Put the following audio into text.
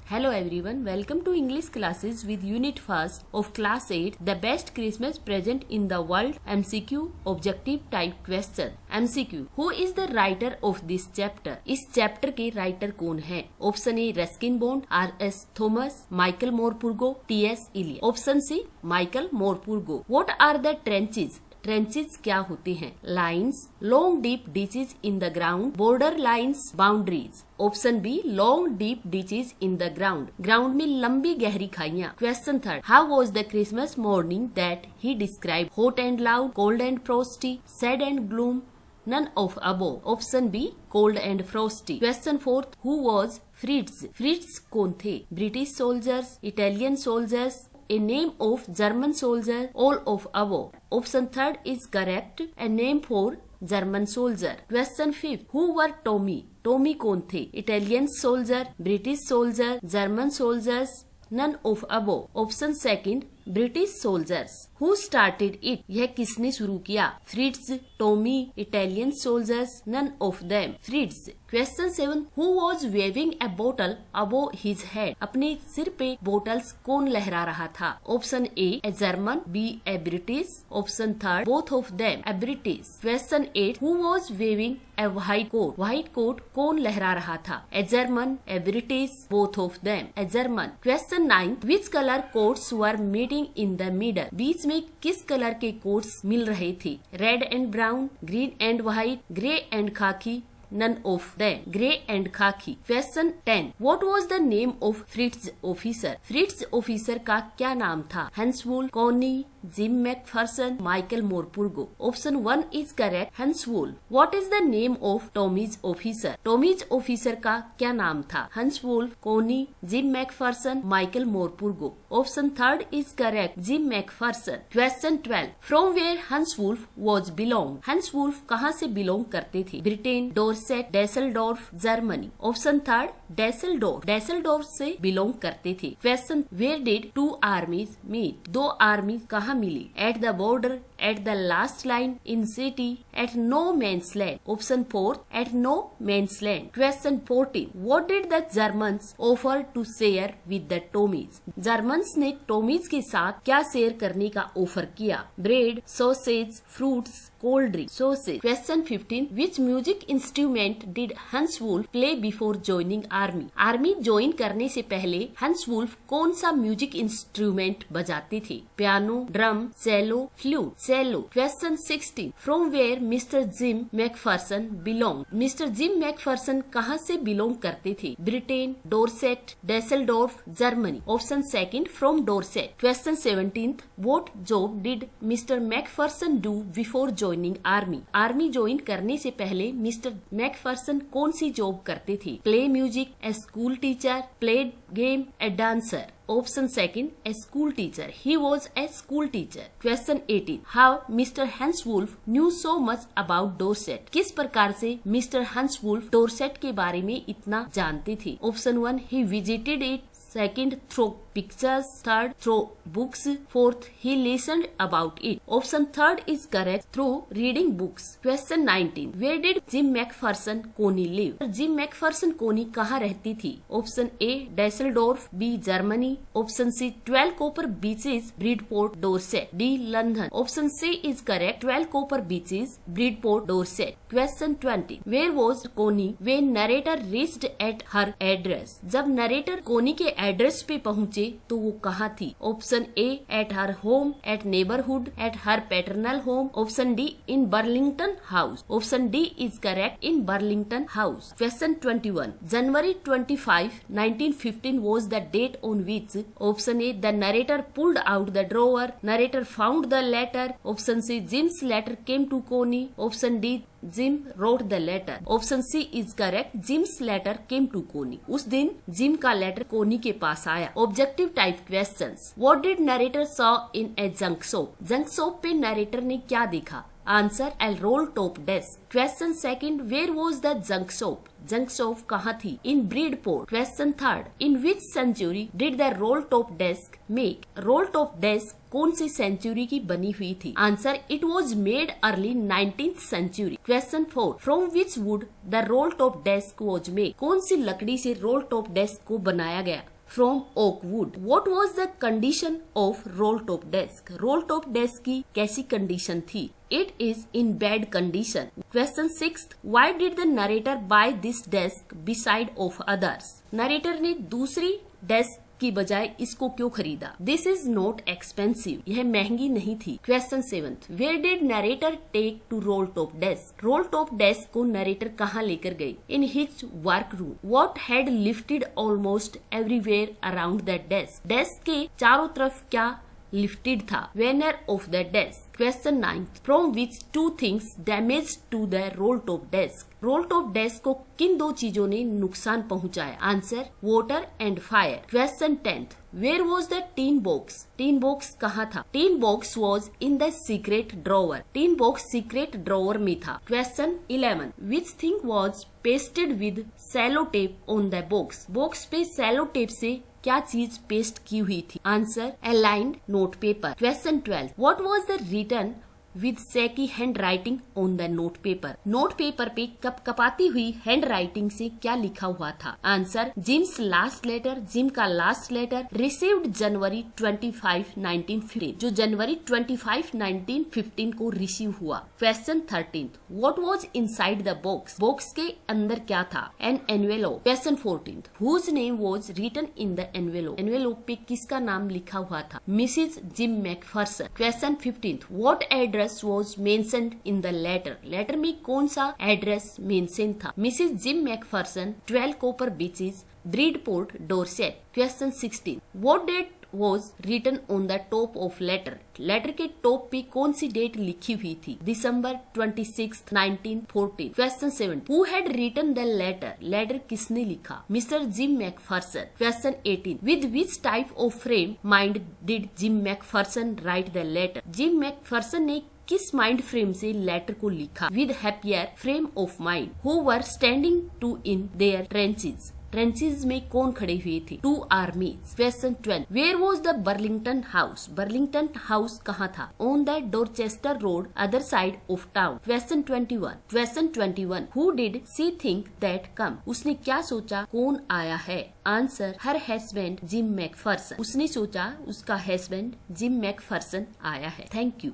Hello everyone, welcome to English classes with Unit 1st of Class 8, The Best Christmas Present in the World MCQ Objective Type Question. MCQ, Who is the writer of this chapter? इस chapter के writer कौन है? Option A Ruskin Bond, R.S. Thomas, Michael Morpurgo, T.S. Eliot. Option C Michael Morpurgo. What are the trenches? Trenches क्या होते हैं? Lines, long deep ditches in the ground, border lines, boundaries. Option B long deep ditches in the ground, ground में लंबी गहरी खाइयां. Question third, how was the Christmas morning that he describe? Hot and loud, cold and Frosty, sad and gloom, none of above. Option B cold and frosty. Question fourth, who was Fritz? Fritz कौन थे? British soldiers, Italian soldiers, a name of German soldier, all of above. Option third is correct, a name for German soldier. Question fifth, who were Tommy? Tommy कौन थे? Italian soldier, British soldier, German soldiers, none of above. Option second, British soldiers. Who started it? यह किसने शुरू किया? Fritz, Tommy, Italian soldiers, none of them. Fritz. Question 7, who was waving a bottle above his head? अपने सिर पे bottles कौन लहरा रहा था? Option A German, B a British. Option third, both of them, a British. Question 8, who was waving a white coat? White coat कौन लहरा रहा था? A German, a British, both of them, a German. Question 9, which colour coats were made in the middle? बीच में किस colour के coats मिल रहे थे? Red and brown, green and white, grey and khaki, none of them, grey and khaki. Question 10, what was the name of Fritz officer? Fritz officer का क्या नाम था? Hans Wolf, Connie, Jim Macpherson, Michael Morpurgo. Option 1 is correct, Hans Wolf. What is the name of Tommy's officer? Tommy's officer का क्या नाम था? Hans Wolf, Connie, Jim Macpherson, Michael Morpurgo. Option 3 is correct, Jim Macpherson. Question 12, from where Hans Wolf was belong? Hans Wolf कहाँ से belong करते थे? Britain, Dorset, Dusseldorf, Germany. Option 3 Dusseldorf. Dusseldorf से belong करते थे. Question, where did two armies meet? दो army कहाँ मिली? At the border, at the last line, in city, at no man's land. Option 4 at no man's land. Question 14, what did the Germans offer to share with the Tommies? Germans ने Tommies के साथ क्या share करने का offer किया? Bread, sausage, fruits, cold drink. Sausage. Question 15, which music instrument did Hans Wolf play before joining army? Army join करने से पहले हंसवुल्फ कौन सा म्यूजिक इंस्ट्रूमेंट बजाते थे? Piano, drum, cello, flute. Cello. Question 16, from where Mr Jim Macpherson belong? Mr Jim Macpherson कहाँ से belong करते थे? Britain, Dorset, Dusseldorf, Germany. Option second, from Dorset. Question 17, what job did Mr Macpherson do before joining army? Army join करने से पहले mister Macpherson कौन सी job करते थे? Play music, a school teacher, played game, a dancer. Option second, a school teacher. He was a school teacher. Question 18, how Mr Hans Wolf knew so much about Dorset? किस प्रकार से mister हंसवुल्फ Dorset के बारे में इतना जानते थे? Option 1, he visited it. Second, through pictures. Third, through books. Fourth, he listened about it. Option third is correct, through reading books. Question 19, where did Jim Macpherson Connie live? Jim Macpherson Connie कहाँ रहती थी? Option A Dusseldorf, B Germany. Option C 12 Copper Beeches, Bridport, Dorset, D London. Option C is correct, 12 Copper Beeches, Bridport, Dorset. Question 20, where was Connie when narrator reached at her address? जब narrator Connie के address पे पहुँचे तो वो कहाँ थी? Option A at her home, at neighbourhood, at her paternal home. Option D in Burlington house. Option D is correct, in Burlington house. Question 21, January 25, 1915 was the date on which? Option A the narrator pulled out the drawer, narrator found the letter. Option C Jim's letter came to Connie. Option D gym wrote the letter. Option C is correct, Jim's letter came to कोनी. उस दिन gym का letter कोनी के पास आया. Objective type questions. What did narrator saw in a junk shop? Junk shop पे narrator ने क्या देखा? Answer, a roll top desk. Question second, where was the junk shop? Junk shop कहाँ थी? In Bridport. Question third, in which century did the roll top desk make? Roll top desk कौन सी century की बनी हुई थी? Answer, it was made early 19th century. Question 4, from which would the roll top desk was made? कौन सी लकड़ी से role top desk को बनाया गया? from oak wood. What was the condition of roll top desk? Roll top desk की कैसी condition थी? It is in bad condition. Question 6. Why did the narrator buy this desk beside of others? Narrator ने दूसरी desk की बजाय इसको क्यों खरीदा? दिस इज नॉट एक्सपेंसिव, यह महंगी नहीं थी। Question 7. Where did narrator take to roll top desk? Roll top desk को नरेटर कहाँ लेकर गए? In his work room. What had lifted almost everywhere around that desk? Desk के चारों तरफ क्या लिफ्टेड था? Veneer of the desk. Question 9. From which two things damage to the roll top desk? Roll top desk को किन दो चीजों ने नुकसान पहुंचाया? Answer water and fire. Question 10. Where was the tin box? Tin box कहाँ था? Tin box was in the secret drawer. Tin box secret drawer में था। Question 11. Which thing was pasted with sellotape on the box? Box पे cello tape से क्या चीज paste की हुई थी? Answer aligned note paper. Question 12. What was the written with shaky handwriting on the note paper? Note paper पे कपकपाती हुई हैंड राइटिंग से क्या लिखा हुआ था? Answer Jim's last letter. Jim का लास्ट लेटर रिसीव्ड जनवरी 25, 1915, जो जनवरी 25, 1915 को रिसीव हुआ। Question 13. What was inside the box? Box के अंदर क्या था? An envelope. Question 14. Whose name was written in the envelope? Envelope पे किसका नाम लिखा हुआ था? Mrs Jim McPherson. Question 15. What address was mentioned in the letter? Letter में कौन सा एड्रेस मेंशन था? Mrs Jim Macpherson, 12 Copper Beeches, Bridport, Dorset. Question 16. What date was written on the top of letter? Letter के top पे कौन सी date लिखी हुई थी? दिसंबर 26, 1914। Question 7. Who had written the letter? Letter किसने लिखा? Mr Jim McPherson. Question 18. With which type of frame mind did Jim McPherson write the letter? Jim McPherson ने किस माइंड फ्रेम से लेटर को लिखा? With happier frame of mind. Who were standing two in their trenches? Trenches में कौन खड़े हुए थे? 2 armies. Question 12. Where was the Burlington house? Burlington house कहाँ था? On the Dorchester road, other side of town. Question 21. Question 21. Who did she think that come? उसने क्या सोचा कौन आया है? Answer her husband gym Macpherson. उसने सोचा उसका हस्बैंड जिम मैकफर्सन आया है। Thank you.